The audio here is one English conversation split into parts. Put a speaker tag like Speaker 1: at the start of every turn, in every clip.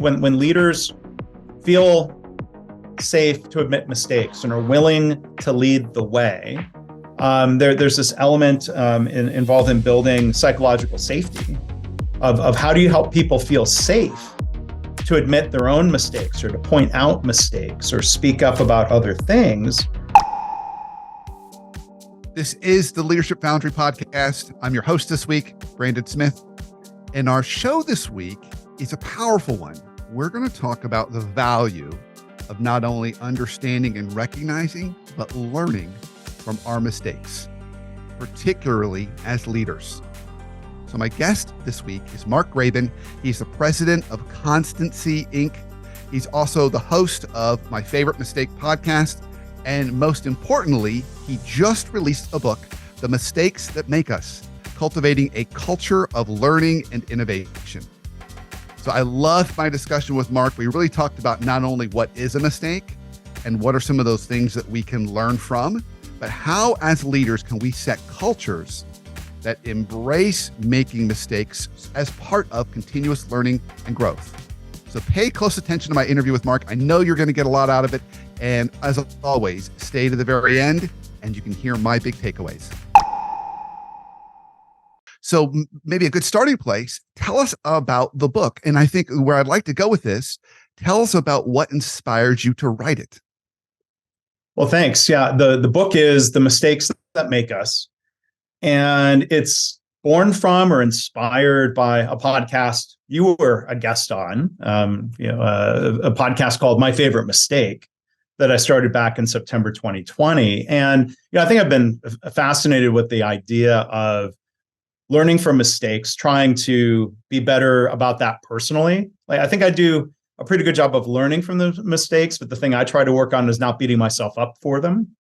Speaker 1: When leaders feel safe to admit mistakes and are willing to lead the way, there's this element involved in building psychological safety of how do you help people feel safe to admit their own mistakes or to point out mistakes or speak up about other things.
Speaker 2: This is the Leadership Foundry Podcast. I'm your host this week, Brandon Smith. And our show this week is a powerful one. We're going to talk about the value of not only understanding and recognizing, but learning from our mistakes, particularly as leaders. So my guest this week is Mark Graban. He's the president of Constancy, Inc. He's also the host of My Favorite Mistake podcast. And most importantly, he just released a book, The Mistakes That Make Us, Cultivating a Culture of Learning and Innovation. So I loved my discussion with Mark. We really talked about not only what is a mistake and what are some of those things that we can learn from, but how as leaders can we set cultures that embrace making mistakes as part of continuous learning and growth. So pay close attention to my interview with Mark. I know you're going to get a lot out of it. And as always, stay to the very end and you can hear my big takeaways. So maybe a good starting place, tell us about the book. And I think where I'd like to go with this, tell us about what inspired you to write it.
Speaker 1: Well, thanks. Yeah, the book is The Mistakes That Make Us. And it's born from or inspired by a podcast you were a guest on, a podcast called My Favorite Mistake that I started back in September 2020. And I think I've been fascinated with the idea of learning from mistakes, trying to be better about that personally. Like, I think I do a pretty good job of learning from the mistakes, but the thing I try to work on is not beating myself up for them.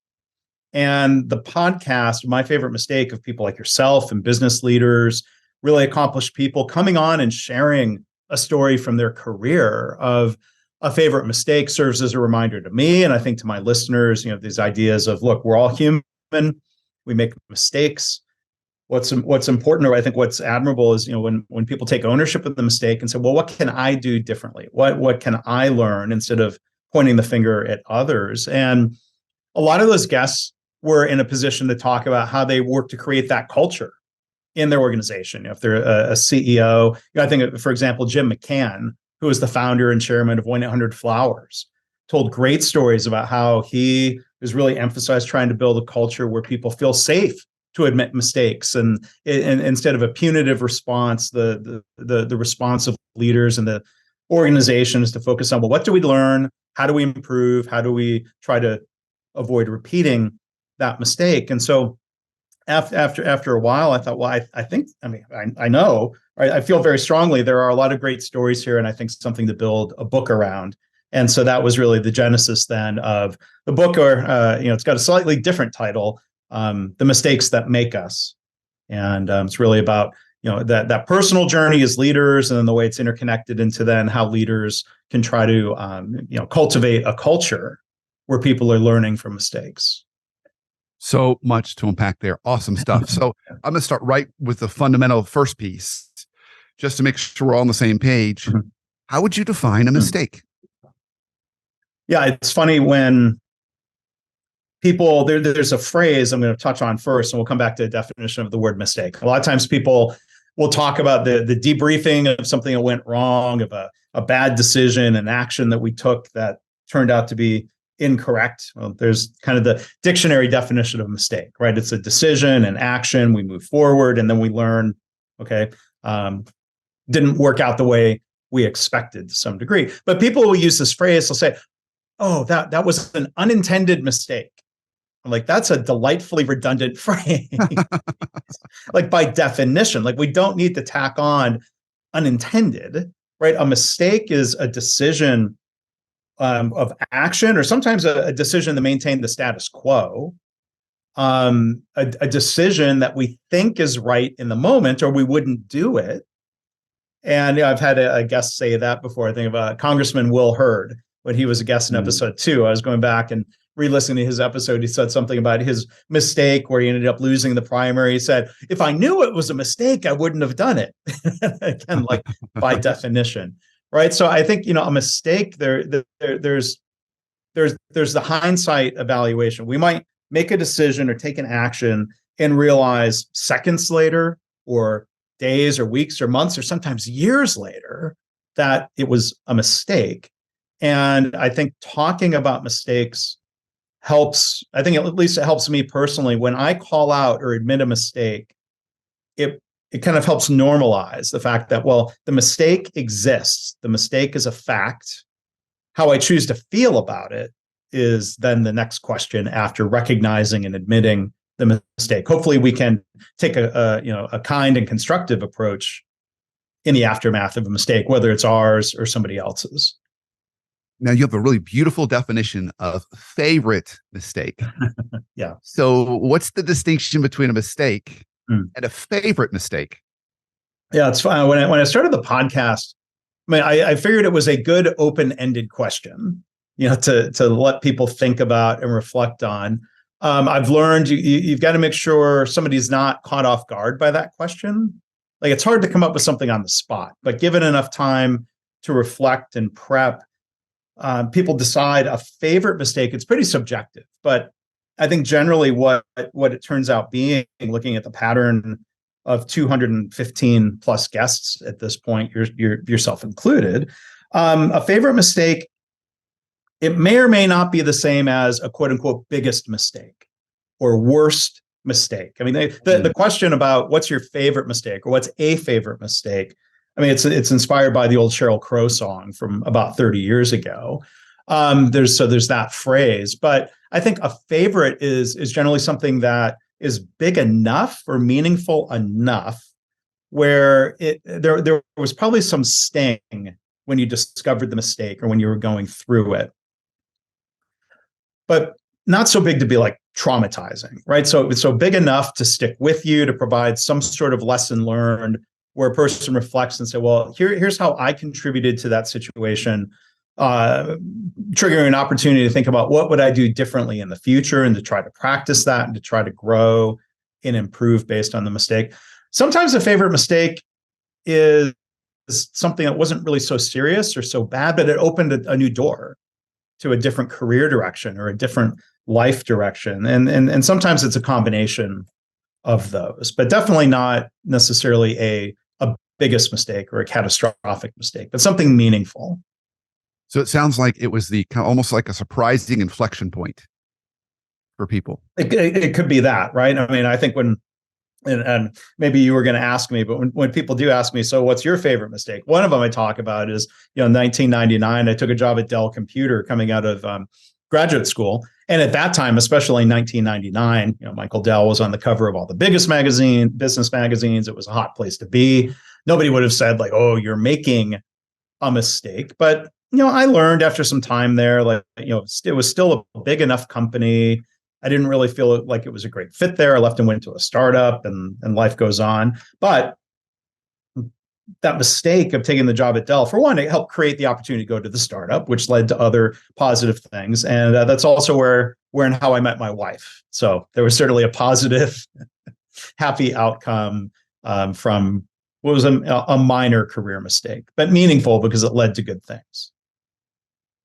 Speaker 1: And the podcast, My Favorite Mistake, of people like yourself and business leaders, really accomplished people coming on and sharing a story from their career of a favorite mistake, serves as a reminder to me, and I think to my listeners, these ideas of, look, we're all human, we make mistakes. What's important, or I think what's admirable, is when people take ownership of the mistake and say, well, what can I do differently? What can I learn, instead of pointing the finger at others? And a lot of those guests were in a position to talk about how they work to create that culture in their organization. If they're a CEO, I think, for example, Jim McCann, who is the founder and chairman of 1-800-Flowers, told great stories about how he has really emphasized trying to build a culture where people feel safe to admit mistakes, and instead of a punitive response, the response of leaders and the organizations to focus on, well, what do we learn? How do we improve? How do we try to avoid repeating that mistake? And so after a while, I thought, well, I know, right? I feel very strongly there are a lot of great stories here, and I think something to build a book around. And so that was really the genesis then of the book, or it's got a slightly different title, The Mistakes That Make Us. And it's really about that personal journey as leaders, and then the way it's interconnected into then how leaders can try to cultivate a culture where people are learning from mistakes.
Speaker 2: So much to unpack there. Awesome stuff. So I'm going to start right with the fundamental first piece, just to make sure we're all on the same page. Mm-hmm. How would you define a mistake?
Speaker 1: Yeah, it's funny when people, there's a phrase I'm going to touch on first, and we'll come back to the definition of the word mistake. A lot of times people will talk about the debriefing of something that went wrong, of a bad decision, an action that we took that turned out to be incorrect. Well, there's kind of the dictionary definition of mistake, right? It's a decision, an action, we move forward, and then we learn, okay, didn't work out the way we expected to some degree. But people will use this phrase, they'll say, oh, that was an unintended mistake. I'm like, that's a delightfully redundant phrase. Like, by definition, like, we don't need to tack on unintended, right? A mistake is a decision of action, or sometimes a decision to maintain the status quo, a decision that we think is right in the moment, or we wouldn't do it. And I've had a guest say that before. I think of Congressman Will Hurd, when he was a guest in episode 2. I was going back and re-listening to his episode. He said something about his mistake where he ended up losing the primary. He said, if I knew it was a mistake, I wouldn't have done it. Again, like, by definition. right? So I think, a mistake there's the hindsight evaluation. We might make a decision or take an action and realize seconds later or days or weeks or months or sometimes years later that it was a mistake. And I think talking about mistakes helps. I think at least it helps me personally when I call out or admit a mistake. It kind of helps normalize the fact that, well, the mistake exists. The mistake is a fact. How I choose to feel about it is then the next question after recognizing and admitting the mistake. Hopefully we can take a kind and constructive approach in the aftermath of a mistake, whether it's ours or somebody else's.
Speaker 2: Now, you have a really beautiful definition of favorite mistake.
Speaker 1: Yeah.
Speaker 2: So what's the distinction between a mistake and a favorite mistake?
Speaker 1: Yeah, it's fine. When I started the podcast, I figured it was a good open-ended question, to let people think about and reflect on. I've learned you've got to make sure somebody's not caught off guard by that question. Like, it's hard to come up with something on the spot, but given enough time to reflect and prep, people decide a favorite mistake. It's pretty subjective, but I think generally what it turns out being, looking at the pattern of 215 plus guests at this point, yourself included, a favorite mistake, it may or may not be the same as a quote unquote biggest mistake or worst mistake. I mean, the question about what's your favorite mistake or what's a favorite mistake, I mean, it's inspired by the old Sheryl Crow song from about 30 years ago. There's that phrase, but I think a favorite is generally something that is big enough or meaningful enough where there was probably some sting when you discovered the mistake or when you were going through it, but not so big to be like traumatizing, right? So big enough to stick with you, to provide some sort of lesson learned where a person reflects and say, well, here's how I contributed to that situation, triggering an opportunity to think about what would I do differently in the future and to try to practice that and to try to grow and improve based on the mistake. Sometimes a favorite mistake is something that wasn't really so serious or so bad, but it opened a new door to a different career direction or a different life direction. And sometimes it's a combination of those, but definitely not necessarily a biggest mistake or a catastrophic mistake, but something meaningful.
Speaker 2: So it sounds like it was almost like a surprising inflection point for people.
Speaker 1: It could be that, right? I mean, I think and maybe you were going to ask me, but when people do ask me, so what's your favorite mistake? One of them I talk about is, 1999, I took a job at Dell Computer coming out of graduate school. And at that time, especially in 1999, Michael Dell was on the cover of all the biggest business magazines. It was a hot place to be. Nobody would have said like, oh, you're making a mistake. But, I learned after some time there, like, it was still a big enough company. I didn't really feel like it was a great fit there. I left and went to a startup and life goes on. But that mistake of taking the job at Dell, for one, it helped create the opportunity to go to the startup, which led to other positive things. And that's also where and how I met my wife. So there was certainly a positive, happy outcome from what was a minor career mistake, but meaningful because it led to good things.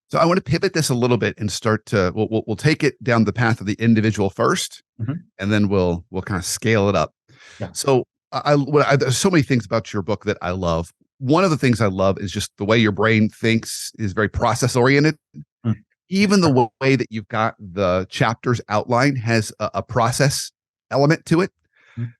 Speaker 2: So I want to pivot this a little bit and start to, we'll take it down the path of the individual first, and then we'll kind of scale it up.
Speaker 1: Yeah.
Speaker 2: So there's so many things about your book that I love. One of the things I love is just the way your brain thinks is very process oriented. Even the way that you've got the chapters outlined has a process element to it.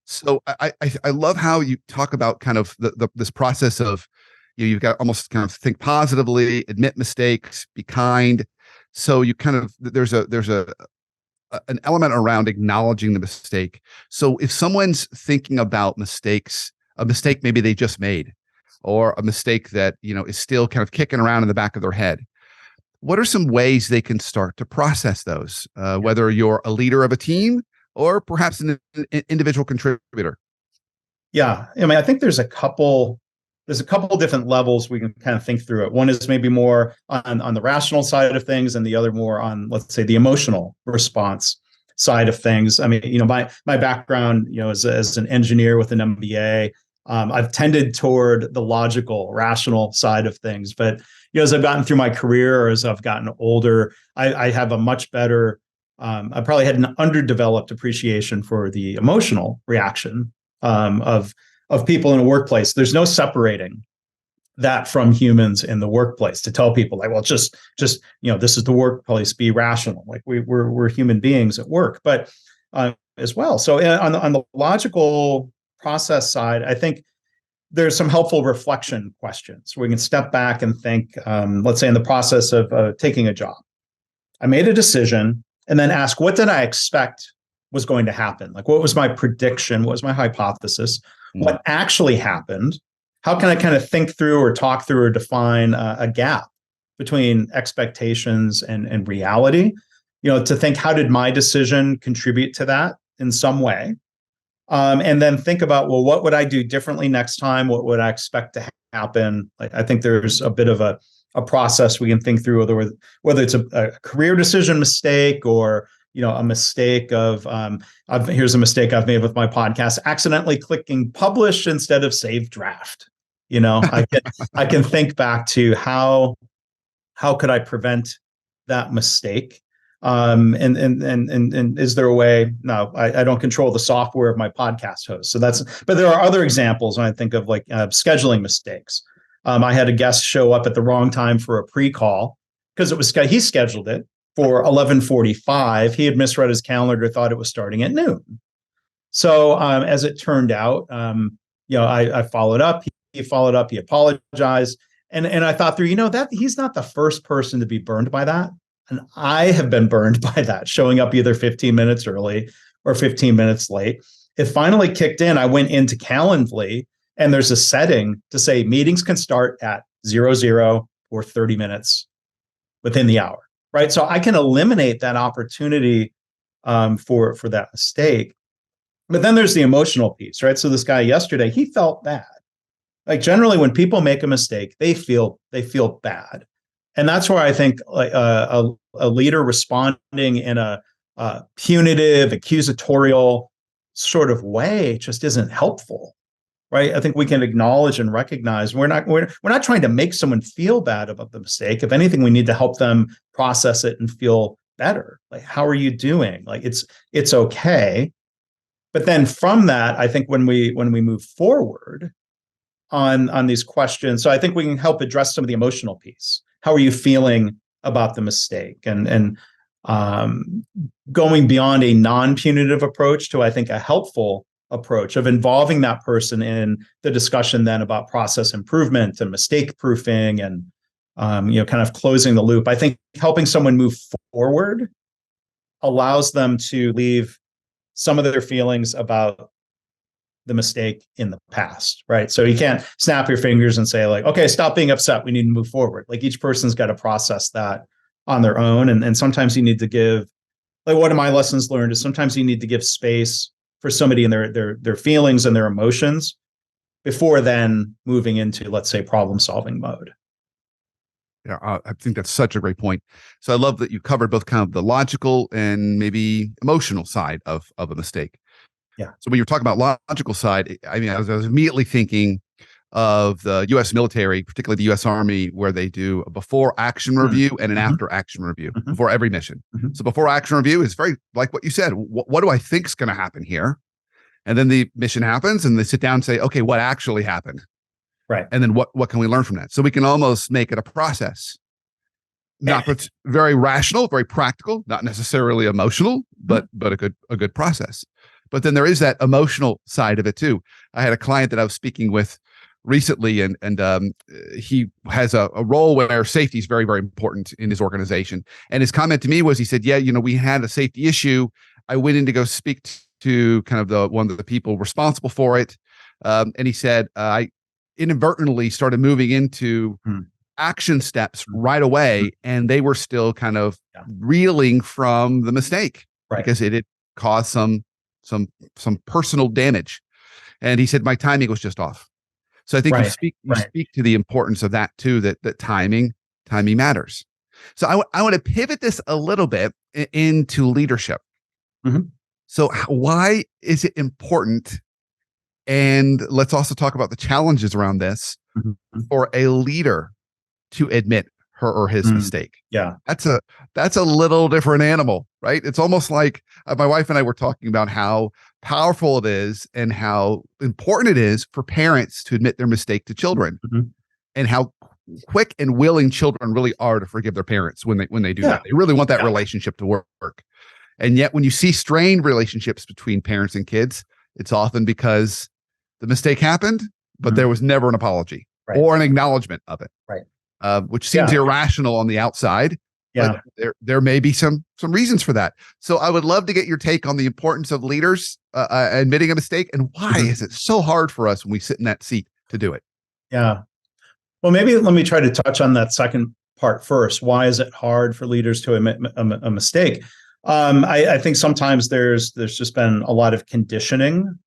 Speaker 2: So I love how you talk about kind of this process of, you've got almost kind of think positively, admit mistakes, be kind. So you kind of, there's an element around acknowledging the mistake. So if someone's thinking about mistakes, a mistake maybe they just made, or a mistake that, is still kind of kicking around in the back of their head, what are some ways they can start to process those, whether you're a leader of a team or perhaps an individual contributor?
Speaker 1: Yeah. I mean, I think there's a couple different levels we can kind of think through it. One is maybe more on the rational side of things, and the other more on, let's say, the emotional response side of things. I mean, my background, as an engineer with an MBA, I've tended toward the logical, rational side of things. But as I've gotten through my career or as I've gotten older, I have a much better, I probably had an underdeveloped appreciation for the emotional reaction of people in a workplace. There's no separating that from humans in the workplace to tell people like, well, just this is the workplace, be rational. Like we're human beings at work, but as well. So on the logical process side, I think there's some helpful reflection questions. We can step back and think, let's say in the process of taking a job, I made a decision and then ask, what did I expect was going to happen? Like, what was my prediction? What was my hypothesis? What actually happened? How can I kind of think through or talk through or define a gap between expectations and reality? To think, how did my decision contribute to that in some way? And then think about, well, what would I do differently next time? What would I expect to happen? I think there's a bit of a process we can think through, whether it's a career decision mistake or a mistake of here's a mistake I've made with my podcast, accidentally clicking publish instead of save draft. I can think back to how could I prevent that mistake? And is there a way? No, I don't control the software of my podcast host. So but there are other examples when I think of like scheduling mistakes. I had a guest show up at the wrong time for a pre-call because he scheduled it for 11:45. He had misread his calendar, thought it was starting at noon. So as it turned out, I followed up. He followed up. He apologized, and I thought through, that he's not the first person to be burned by that. And I have been burned by that, showing up either 15 minutes early or 15 minutes late. It finally kicked in. I went into Calendly, and there's a setting to say meetings can start at 00 or 30 minutes within the hour, right? So I can eliminate that opportunity for that mistake. But then there's the emotional piece, right? So this guy yesterday, he felt bad. Like generally, when people make a mistake, they feel bad. And that's where I think like a leader responding in a punitive, accusatorial sort of way just isn't helpful, right? I think we can acknowledge and recognize we're not trying to make someone feel bad about the mistake. If anything, we need to help them process it and feel better. Like, how are you doing? Like, it's okay. But then from that, I think when we move forward on these questions, so I think we can help address some of the emotional piece. How are you feeling about the mistake? And going beyond a non-punitive approach to, I think, a helpful approach of involving that person in the discussion then about process improvement and mistake proofing and, kind of closing the loop. I think helping someone move forward allows them to leave some of their feelings about the mistake in the past, right? So you can't snap your fingers and say like, okay, stop being upset. We need to move forward. Like each person's got to process that on their own. And sometimes you need to give, like one of my lessons learned is sometimes you need to give space for somebody and their feelings and their emotions before then moving into, let's say, problem solving mode.
Speaker 2: Yeah, I think that's such a great point. So I love that you covered both kind of the logical and maybe emotional side of a mistake.
Speaker 1: Yeah.
Speaker 2: So when you're talking about logical side, I mean, I was immediately thinking of the U.S. military, particularly the U.S. Army, where they do a before action review and an after action review before every mission. So before action review is very like what you said. What do I think is going to happen here? And then the mission happens, and they sit down and say, okay, what actually happened?
Speaker 1: Right.
Speaker 2: And then what can we learn from that? So we can almost make it a process, not very rational, very practical, not necessarily emotional, but a good process. But then there is that emotional side of it too. I had a client that I was speaking with recently, and he has a role where safety is very, very important in his organization. And his comment to me was, he said, yeah, we had a safety issue. I went in to go speak to kind of one of the people responsible for it. And he said, I inadvertently started moving into action steps right away, and they were still kind of reeling from the mistake because it had caused some personal damage. And he said, my timing was just off. So I think you speak to the importance of that too, that timing matters. So I want to pivot this a little bit into leadership. So why is it important And let's also talk about the challenges around this for a leader to admit her or his mistake.
Speaker 1: Yeah.
Speaker 2: That's a little different animal, right? It's almost like my wife and I were talking about how powerful it is and how important it is for parents to admit their mistake to children, and how quick and willing children really are to forgive their parents when they do that. They really want that relationship to work. And yet when you see strained relationships between parents and kids, it's often because the mistake happened, but there was never an apology or an acknowledgement of it. Which seems irrational on the outside. But there may be some reasons for that. So I would love to get your take on the importance of leaders admitting a mistake, and why is it so hard for us when we sit in that seat to do it?
Speaker 1: Yeah. Well, maybe let me try to touch on that second part first. Why is it hard for leaders to admit a mistake? I think sometimes there's just been a lot of conditioning,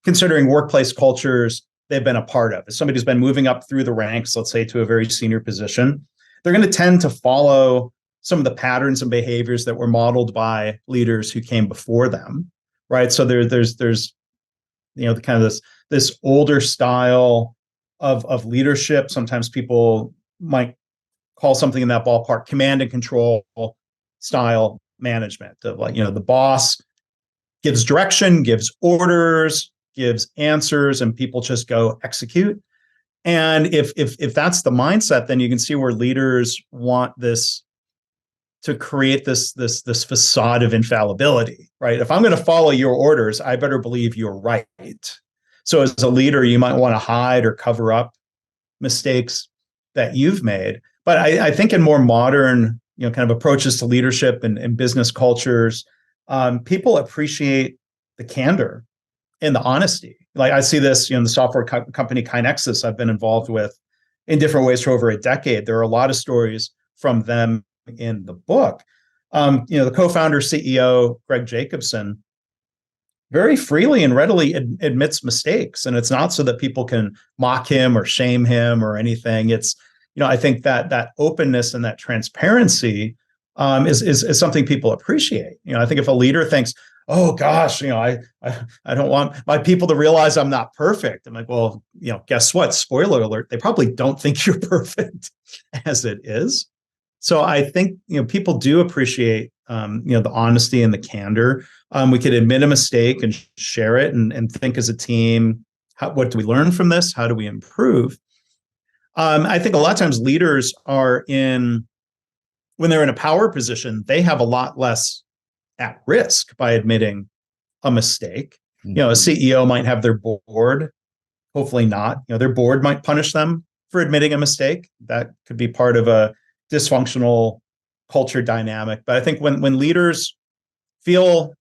Speaker 1: considering workplace cultures they've been a part of. If somebody's been moving up through the ranks, let's say to a very senior position, they're going to tend to follow some of the patterns and behaviors that were modeled by leaders who came before them, right? So there's the kind of this older style of leadership. Sometimes people might call something in that ballpark command and control style management. Of the boss gives direction, gives orders, gives answers, and people just go execute. And if that's the mindset, then you can see where leaders want this to create this facade of infallibility, right? If I'm going to follow your orders, I better believe you're right. So as a leader, you might want to hide or cover up mistakes that you've made. But I think in more modern, kind of approaches to leadership and business cultures, people appreciate the candor and the honesty. Like I see this, the software company KaiNexus I've been involved with in different ways for over a decade. There are a lot of stories from them in the book. The co-founder CEO, Greg Jacobson, very freely and readily admits mistakes. And it's not so that people can mock him or shame him or anything. It's, I think that openness and that transparency is something people appreciate. I think if a leader thinks, oh gosh, I don't want my people to realize I'm not perfect. I'm like, well, guess what? Spoiler alert, they probably don't think you're perfect as it is. So I think, people do appreciate, the honesty and the candor. We could admit a mistake and share it and think as a team, what do we learn from this? How do we improve? I think a lot of times leaders when they're in a power position, they have a lot less at risk by admitting a mistake. A CEO might have their board, hopefully not, their board might punish them for admitting a mistake. That could be part of a dysfunctional culture dynamic. But I think when leaders feel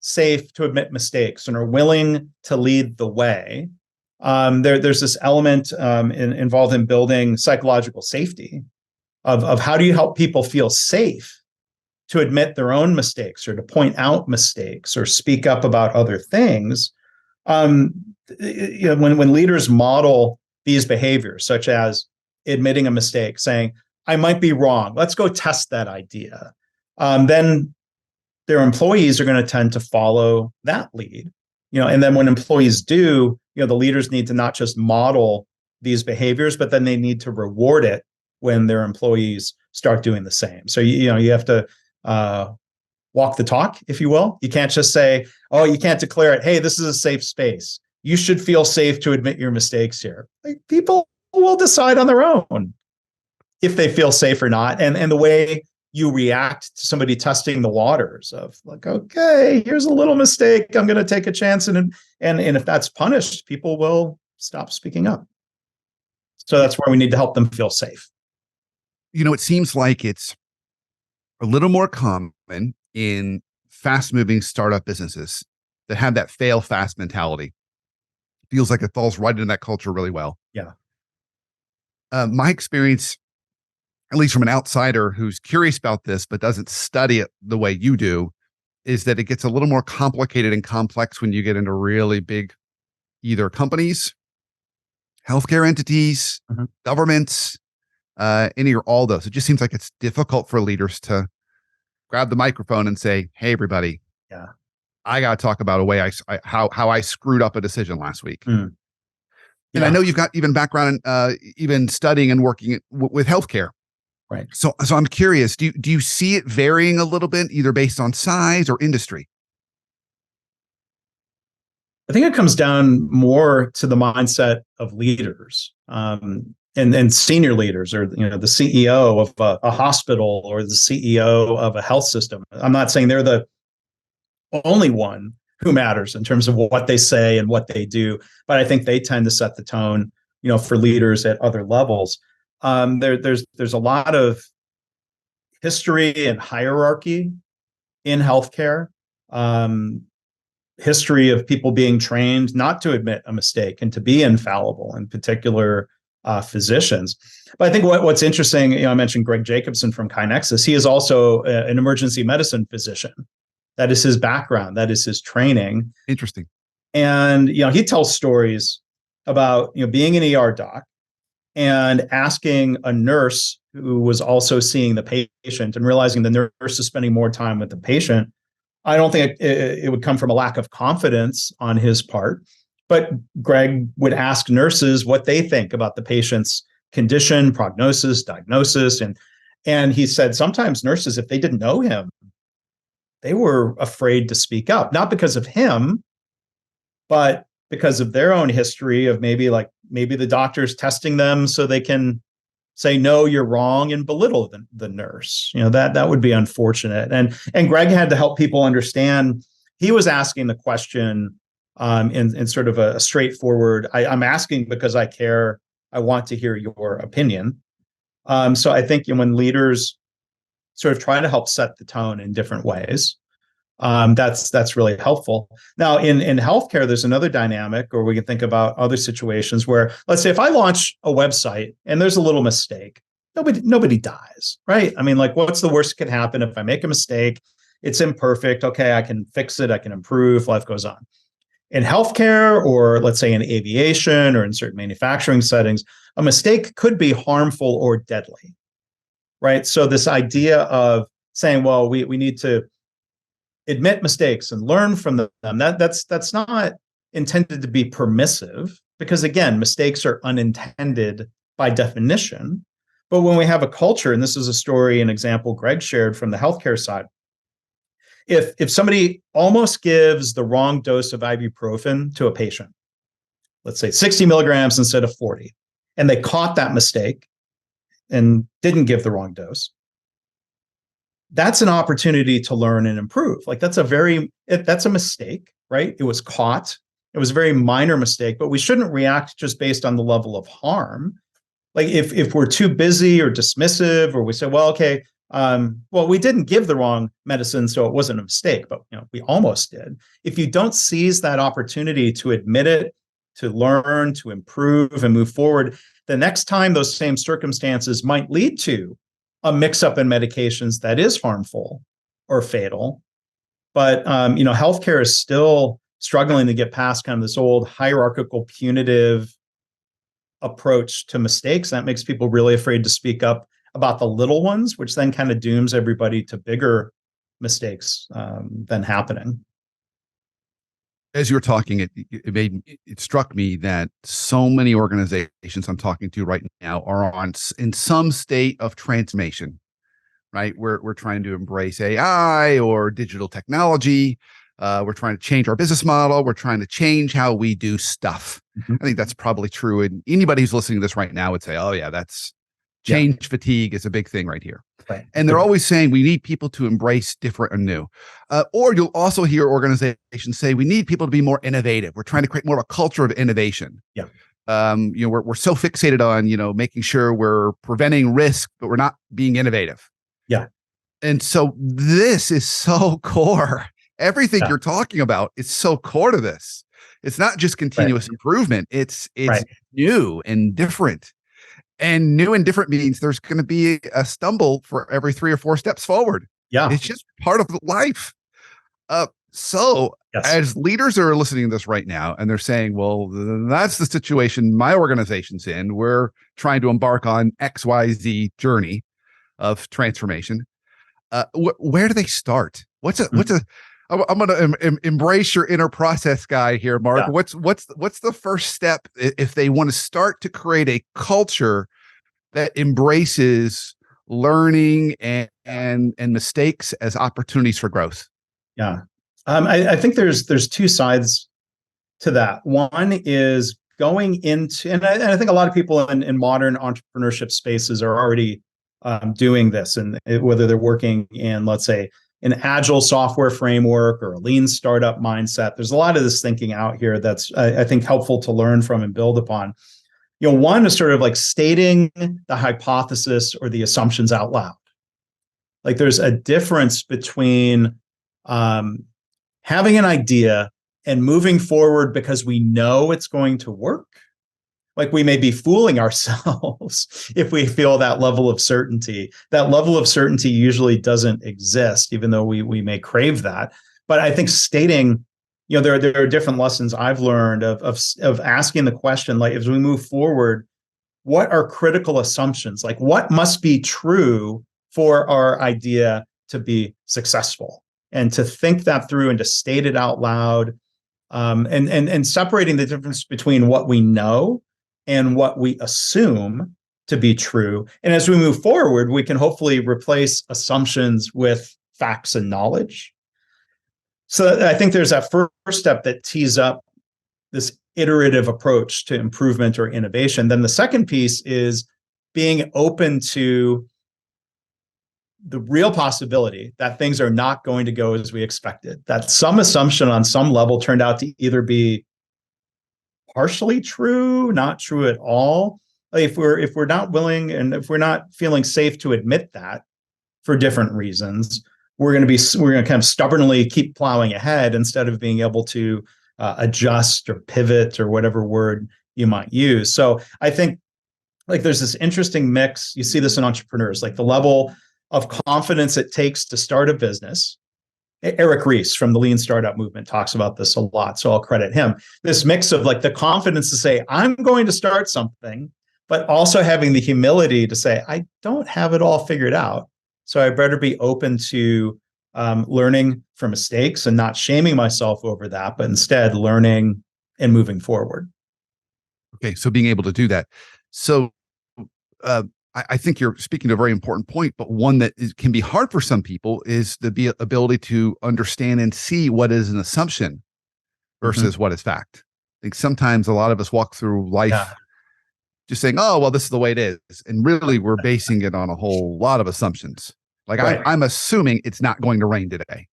Speaker 1: safe to admit mistakes and are willing to lead the way, there's this element involved in building psychological safety of how do you help people feel safe to admit their own mistakes or to point out mistakes or speak up about other things. When leaders model these behaviors, such as admitting a mistake, saying, I might be wrong, let's go test that idea, then their employees are going to tend to follow that lead. And then when employees do, the leaders need to not just model these behaviors, but then they need to reward it when their employees start doing the same. So, you have to walk the talk, if you will. You can't just say, oh, you can't declare it, hey, this is a safe space. You should feel safe to admit your mistakes here. Like, people will decide on their own if they feel safe or not. And the way you react to somebody testing the waters of like, okay, here's a little mistake, I'm going to take a chance. And if that's punished, people will stop speaking up. So that's where we need to help them feel safe.
Speaker 2: It seems like it's a little more common in fast-moving startup businesses that have that fail fast mentality. Feels like it falls right into that culture really well.
Speaker 1: Yeah.
Speaker 2: My experience, at least from an outsider who's curious about this but doesn't study it the way you do, is that it gets a little more complicated and complex when you get into really big, either companies, healthcare entities, governments, any or all those. It just seems like it's difficult for leaders to grab the microphone and say, hey, everybody, I got to talk about a way how I screwed up a decision last week.
Speaker 1: Mm.
Speaker 2: And I know you've got even background in even studying and working with healthcare.
Speaker 1: Right.
Speaker 2: So I'm curious, do you see it varying a little bit, either based on size or industry?
Speaker 1: I think it comes down more to the mindset of leaders, and senior leaders, or the CEO of a hospital or the CEO of a health system. I'm not saying they're the only one who matters in terms of what they say and what they do, but I think they tend to set the tone, for leaders at other levels. There's a lot of history and hierarchy in healthcare. History of people being trained not to admit a mistake and to be infallible, in particular physicians. But I think what's interesting, I mentioned Greg Jacobson from KaiNexus. He is also an emergency medicine physician. That is his background. That is his training.
Speaker 2: Interesting.
Speaker 1: And he tells stories about being an ER doc and asking a nurse who was also seeing the patient and realizing the nurse is spending more time with the patient. I don't think it would come from a lack of confidence on his part, but Greg would ask nurses what they think about the patient's condition, prognosis, diagnosis. And he said sometimes nurses, if they didn't know him, they were afraid to speak up, not because of him, but because of their own history of maybe the doctor's testing them so they can say, no, you're wrong, and belittle the nurse. That would be unfortunate. And Greg had to help people understand. He was asking the question in sort of a straightforward, I'm asking because I care. I want to hear your opinion. So I think when leaders sort of try to help set the tone in different ways, that's really helpful. Now, in healthcare, there's another dynamic, or we can think about other situations where, let's say, if I launch a website and there's a little mistake, nobody dies, right? I mean, what's the worst that could happen if I make a mistake? It's imperfect. Okay, I can fix it. I can improve. Life goes on. In healthcare, or let's say in aviation or in certain manufacturing settings, a mistake could be harmful or deadly, right? So this idea of saying, well, we need to admit mistakes and learn from them, that's not intended to be permissive, because again, mistakes are unintended by definition. But when we have a culture, and this is a story, an example Greg shared from the healthcare side, if somebody almost gives the wrong dose of ibuprofen to a patient, let's say 60 milligrams instead of 40, and they caught that mistake and didn't give the wrong dose, that's an opportunity to learn and improve. That's a mistake, right? It was caught. It was a very minor mistake, but we shouldn't react just based on the level of harm. If we're too busy or dismissive, or we say, well, okay, we didn't give the wrong medicine, so it wasn't a mistake, but we almost did. If you don't seize that opportunity to admit it, to learn, to improve and move forward, the next time those same circumstances might lead to a mix-up in medications that is harmful or fatal. But healthcare is still struggling to get past kind of this old hierarchical, punitive approach to mistakes. That makes people really afraid to speak up about the little ones, which then kind of dooms everybody to bigger mistakes than happening.
Speaker 2: As you were talking, it struck me that so many organizations I'm talking to right now are in some state of transformation, right? We're trying to embrace AI or digital technology. We're trying to change our business model. We're trying to change how we do stuff. Mm-hmm. I think that's probably true. And anybody who's listening to this right now would say, oh yeah, that's change fatigue is a big thing right here. Right. And they're always saying we need people to embrace different and new. Or you'll also hear organizations say we need people to be more innovative. We're trying to create more of a culture of innovation. Yeah. We're so fixated on, making sure we're preventing risk, but we're not being innovative. Yeah. And so this is so core. Everything you're talking about is so core to this. It's not just continuous improvement. It's new and different. And new and different means there's going to be a stumble for every 3 or 4 steps forward. Yeah. It's just part of life. So as leaders are listening to this right now and they're saying, well, that's the situation my organization's in. We're trying to embark on XYZ journey of transformation. Where do they start? I'm going to embrace your inner process guy here, Mark.
Speaker 1: Yeah.
Speaker 2: What's the first step if they want to start to create a culture that embraces learning and mistakes as opportunities for growth?
Speaker 1: Yeah. I think there's two sides to that. One is going into, and I think a lot of people in modern entrepreneurship spaces are already doing this, and whether they're working in, let's say, an agile software framework or a lean startup mindset, there's a lot of this thinking out here that's, I think, helpful to learn from and build upon. One is sort of like stating the hypothesis or the assumptions out loud. Like there's a difference between having an idea and moving forward because we know it's going to work. Like we may be fooling ourselves if we feel that level of certainty. That level of certainty usually doesn't exist, even though we may crave that. But I think stating, there are different lessons I've learned of asking the question, like, as we move forward, what are critical assumptions? Like what must be true for our idea to be successful? And to think that through and to state it out loud, and separating the difference between what we know and what we assume to be true. And as we move forward, we can hopefully replace assumptions with facts and knowledge. So I think there's that first step that tees up this iterative approach to improvement or innovation. Then the second piece is being open to the real possibility that things are not going to go as we expected, that some assumption on some level turned out to either be partially true, not true at all. Like if we're not willing and if we're not feeling safe to admit that for different reasons, we're going to kind of stubbornly keep plowing ahead instead of being able to adjust or pivot or whatever word you might use. So I think like there's this interesting mix. You see this in entrepreneurs, like the level of confidence it takes to start a business. Eric Ries from the Lean Startup Movement talks about this a lot, so I'll credit him. This mix of like the confidence to say, I'm going to start something, but also having the humility to say, I don't have it all figured out. So I better be open to learning from mistakes and not shaming myself over that, but instead learning and moving forward.
Speaker 2: Okay, so being able to do that. So I think you're speaking to a very important point, but one that can be hard for some people is the ability to understand and see what is an assumption versus what is fact. I think sometimes a lot of us walk through life just saying, oh, well, this is the way it is. And really, we're basing it on a whole lot of assumptions. Like I'm assuming it's not going to rain today.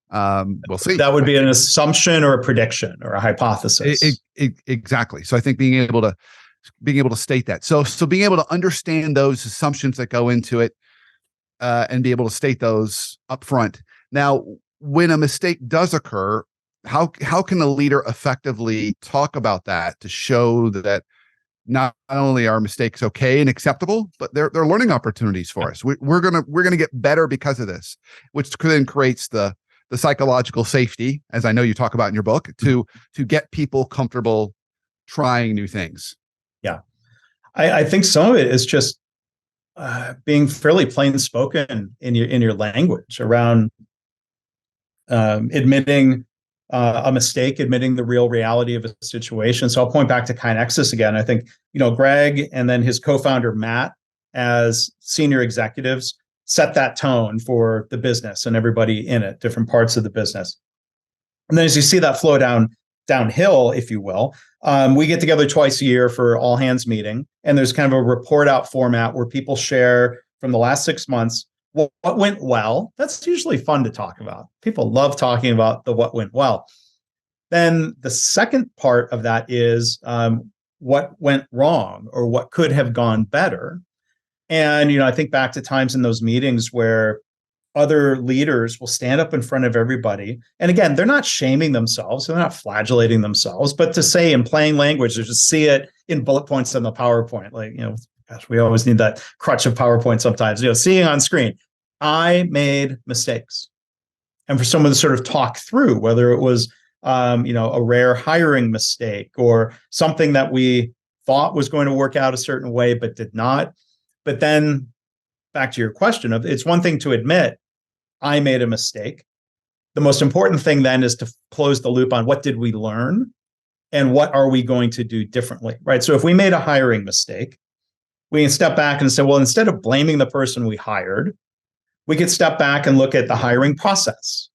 Speaker 2: We'll see.
Speaker 1: That would be an assumption or a prediction or a hypothesis.
Speaker 2: Exactly. So I think being able to state that. So being able to understand those assumptions that go into it, and be able to state those up front. Now, when a mistake does occur, how can a leader effectively talk about that to show that not only are mistakes okay and acceptable, but they're learning opportunities for us. We're gonna get better because of this, which then creates the psychological safety, as I know you talk about in your book, to get people comfortable trying new things.
Speaker 1: Yeah, I think some of it is just being fairly plain spoken in your language around admitting a mistake, admitting the real reality of a situation. So I'll point back to KaiNexus again. I think Greg and then his co-founder Matt, as senior executives, set that tone for the business and everybody in it, different parts of the business. And then as you see that flow downhill, if you will, we get together twice a year for all hands meeting, and there's kind of a report out format where people share from the last 6 months what went well. That's usually fun to talk about. People love talking about what went well. Then the second part of that is what went wrong or what could have gone better. And I think back to times in those meetings where other leaders will stand up in front of everybody. And again, they're not shaming themselves. They're not flagellating themselves, but to say in plain language, or just see it in bullet points on the PowerPoint, like, gosh, we always need that crutch of PowerPoint sometimes, seeing on screen, I made mistakes. And for someone to sort of talk through whether it was, a rare hiring mistake or something that we thought was going to work out a certain way, but did not. But then back to your question of, it's one thing to admit I made a mistake. the most important thing then is to close the loop on what did we learn and what are we going to do differently, right? So if we made a hiring mistake, we can step back and say, well, instead of blaming the person we hired, we could step back and look at the hiring process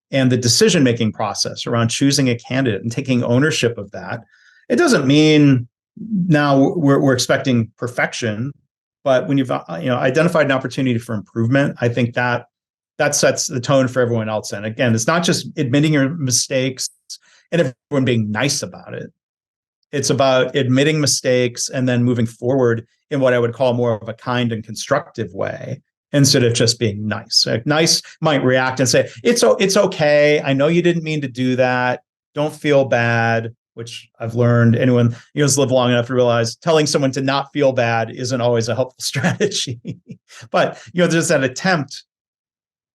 Speaker 1: and the decision-making process around choosing a candidate and taking ownership of that. It doesn't mean now we're expecting perfection, but when you've identified an opportunity for improvement, I think that sets the tone for everyone else. And again, it's not just admitting your mistakes and everyone being nice about it. It's about admitting mistakes and then moving forward in what I would call more of a kind and constructive way, instead of just being nice. Like, nice might react and say, it's okay. I know you didn't mean to do that. Don't feel bad, which I've learned anyone who's lived long enough to realize telling someone to not feel bad isn't always a helpful strategy. But there's that attempt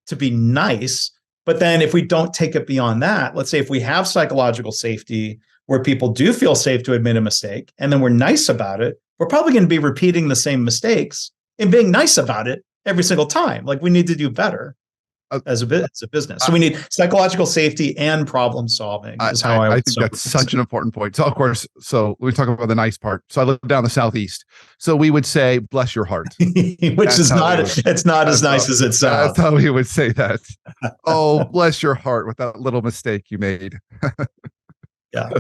Speaker 1: to be nice. But then if we don't take it beyond that, let's say if we have psychological safety where people do feel safe to admit a mistake, and then we're nice about it, we're probably going to be repeating the same mistakes and being nice about it every single time. Like, we need to do better as a business. So we need psychological safety and problem solving is how I
Speaker 2: think that's such an important point. So of course, let me talk about the nice part. So I live down the Southeast. So we would say, bless your heart.
Speaker 1: It's not as nice as it sounds.
Speaker 2: That's how we would say that. Oh, bless your heart with that little mistake you made.
Speaker 1: Yeah.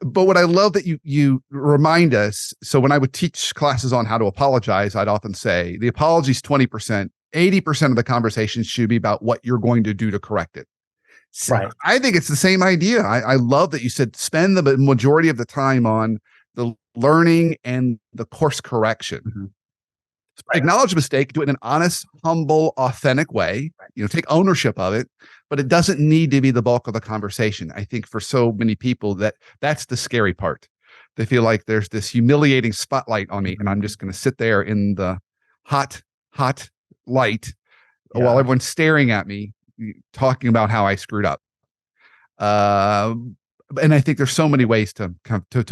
Speaker 2: But what I love that you remind us. So when I would teach classes on how to apologize, I'd often say the apology is 20%. 80% of the conversation should be about what you're going to do to correct it. So
Speaker 1: right.
Speaker 2: I think it's the same idea. I love that you said spend the majority of the time on the learning and the course correction.
Speaker 1: Mm-hmm. Right.
Speaker 2: Acknowledge a mistake, do it in an honest, humble, authentic way. Right. Take ownership of it, but it doesn't need to be the bulk of the conversation. I think for so many people that's the scary part. They feel like there's this humiliating spotlight on me, and I'm just going to sit there in the hot light while everyone's staring at me, talking about how I screwed up. And I think there's so many ways to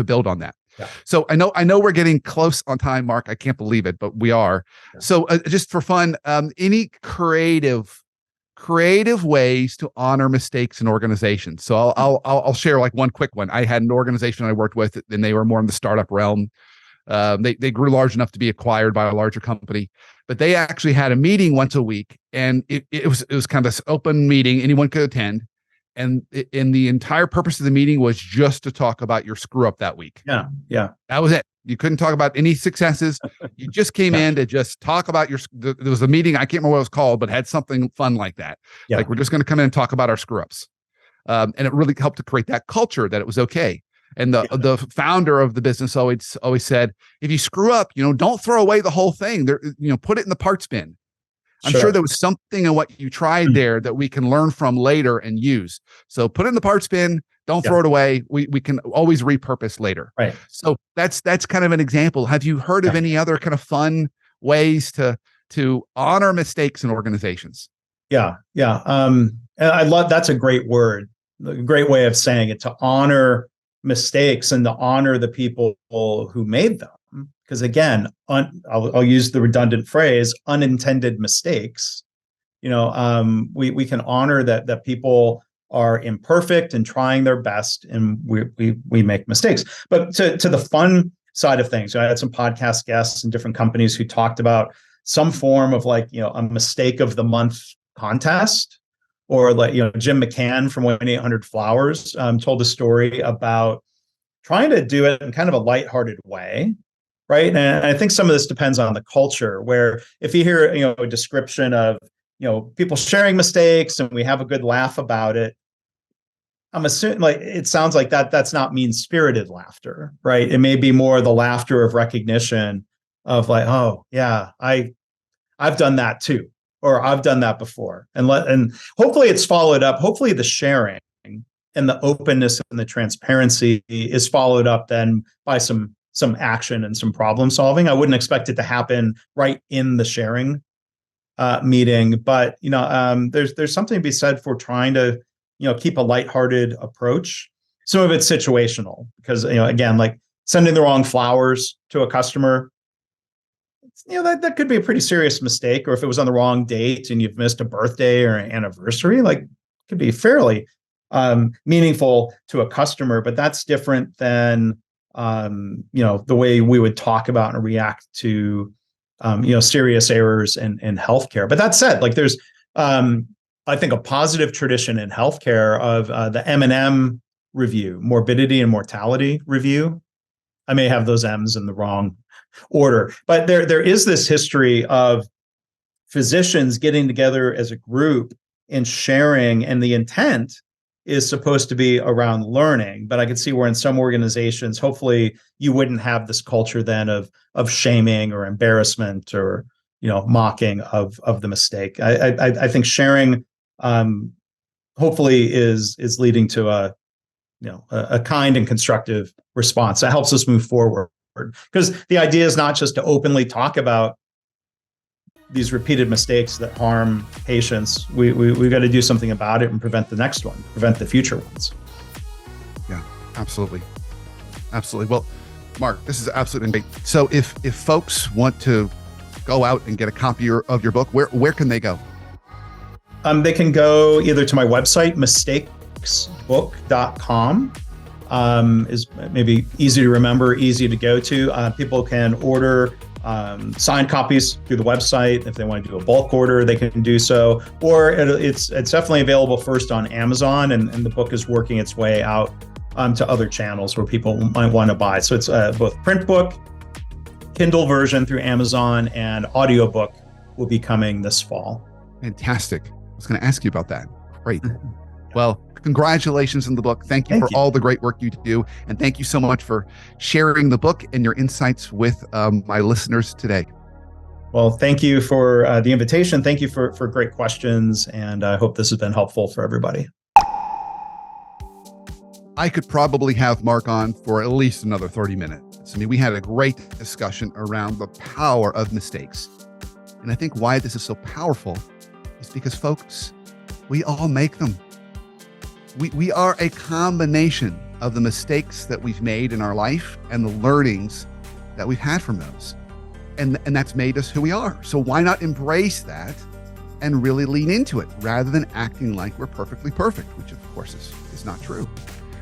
Speaker 2: build on that. Yeah. So I know we're getting close on time, Mark. I can't believe it, but we are. Yeah. So just for fun, any creative ways to honor mistakes in organizations. So I'll share like one quick one. I had an organization I worked with, and they were more in the startup realm. They grew large enough to be acquired by a larger company, but they actually had a meeting once a week, and it was kind of this open meeting anyone could attend, and the entire purpose of the meeting was just to talk about your screw up that week.
Speaker 1: Yeah,
Speaker 2: that was it. You couldn't talk about any successes. You just came in to just talk about there was a meeting, I can't remember what it was called, but had something fun like that. Yeah. Like, we're just going to come in and talk about our screw ups, and it really helped to create that culture that it was okay. And the founder of the business always said, if you screw up, don't throw away the whole thing. Put it in the parts bin. I'm sure there was something in what you tried there that we can learn from later and use. So put it in the parts bin. Don't throw it away. We can always repurpose later.
Speaker 1: Right.
Speaker 2: So that's kind of an example. Have you heard of any other kind of fun ways to honor mistakes in organizations?
Speaker 1: Yeah. And I love, that's a great word, a great way of saying it, to honor mistakes and to honor the people who made them. Because again, I'll use the redundant phrase, unintended mistakes. We can honor that people are imperfect and trying their best, and we make mistakes. But to the fun side of things, I had some podcast guests in different companies who talked about some form of a mistake of the month contest. Or Jim McCann from 1-800-Flowers told a story about trying to do it in kind of a lighthearted way, right? And I think some of this depends on the culture, where if you hear a description of people sharing mistakes and we have a good laugh about it, I'm assuming it sounds like that's not mean-spirited laughter, right? It may be more the laughter of recognition of oh yeah, I've done that too. Or I've done that before, and hopefully it's followed up. Hopefully the sharing and the openness and the transparency is followed up then by some action and some problem solving. I wouldn't expect it to happen right in the sharing meeting, but there's something to be said for trying to keep a lighthearted approach. Some of it's situational because again, like sending the wrong flowers to a customer. that could be a pretty serious mistake. Or if it was on the wrong date and you've missed a birthday or an anniversary, like, could be fairly meaningful to a customer. But that's different than the way we would talk about and react to serious errors in healthcare. But that said, like, there's I think a positive tradition in healthcare of the M&M review, morbidity and mortality review. I may have those M's in the wrong order, but there is this history of physicians getting together as a group and sharing, and the intent is supposed to be around learning. But I could see where in some organizations, hopefully you wouldn't have this culture then of shaming or embarrassment or mocking of the mistake. I think sharing hopefully is leading to a kind and constructive response that helps us move forward. Because the idea is not just to openly talk about these repeated mistakes that harm patients. We've got to do something about it and prevent the next one, prevent the future ones.
Speaker 2: Yeah, absolutely. Absolutely. Well, Mark, this is absolutely great. So if folks want to go out and get a copy of your book, where can they go?
Speaker 1: They can go either to my website, mistakesbook.com. Is maybe easy to remember, easy to go to. People can order signed copies through the website. If they want to do a bulk order, they can do so. Or it's definitely available first on Amazon, and the book is working its way out to other channels where people might want to buy. So it's both print book, Kindle version through Amazon, and audiobook will be coming this fall.
Speaker 2: Fantastic. I was going to ask you about that. Great. Well, congratulations on the book. Thank you for all the great work you do. And thank you so much for sharing the book and your insights with my listeners today.
Speaker 1: Well, thank you for the invitation. Thank you for great questions. And I hope this has been helpful for everybody.
Speaker 2: I could probably have Mark on for at least another 30 minutes. I mean, we had a great discussion around the power of mistakes. And I think why this is so powerful is because, folks, we all make them. We are a combination of the mistakes that we've made in our life and the learnings that we've had from those. And that's made us who we are. So why not embrace that and really lean into it rather than acting like we're perfectly perfect, which of course is not true.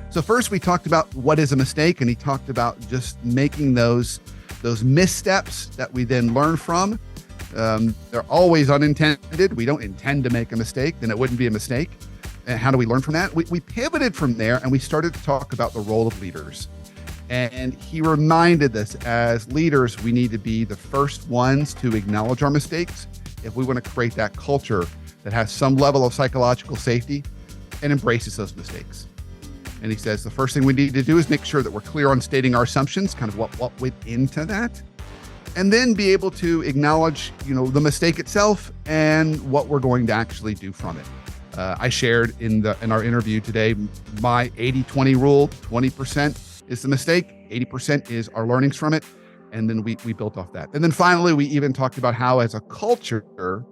Speaker 2: So first we talked about what is a mistake, and he talked about just making those missteps that we then learn from. They're always unintended. We don't intend to make a mistake, then it wouldn't be a mistake. And how do we learn from that? We pivoted from there and we started to talk about the role of leaders. And he reminded us, as leaders, we need to be the first ones to acknowledge our mistakes if we want to create that culture that has some level of psychological safety and embraces those mistakes. And he says the first thing we need to do is make sure that we're clear on stating our assumptions, kind of what went into that, and then be able to acknowledge, the mistake itself and what we're going to actually do from it. I shared in our interview today my 80-20 rule. 20% is the mistake, 80% is our learnings from it, and then we built off that. And then finally, we even talked about how, as a culture,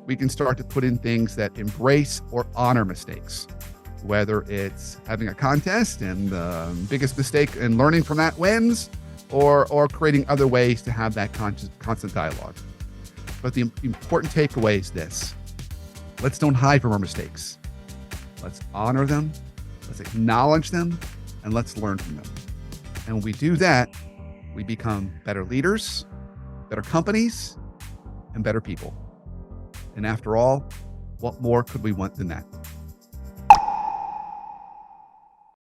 Speaker 2: we can start to put in things that embrace or honor mistakes, whether it's having a contest and the biggest mistake and learning from that wins, or creating other ways to have that constant dialogue. But the important takeaway is this. Let's don't hide from our mistakes. Let's honor them, let's acknowledge them, and let's learn from them. And when we do that, we become better leaders, better companies, and better people. And after all, what more could we want than that?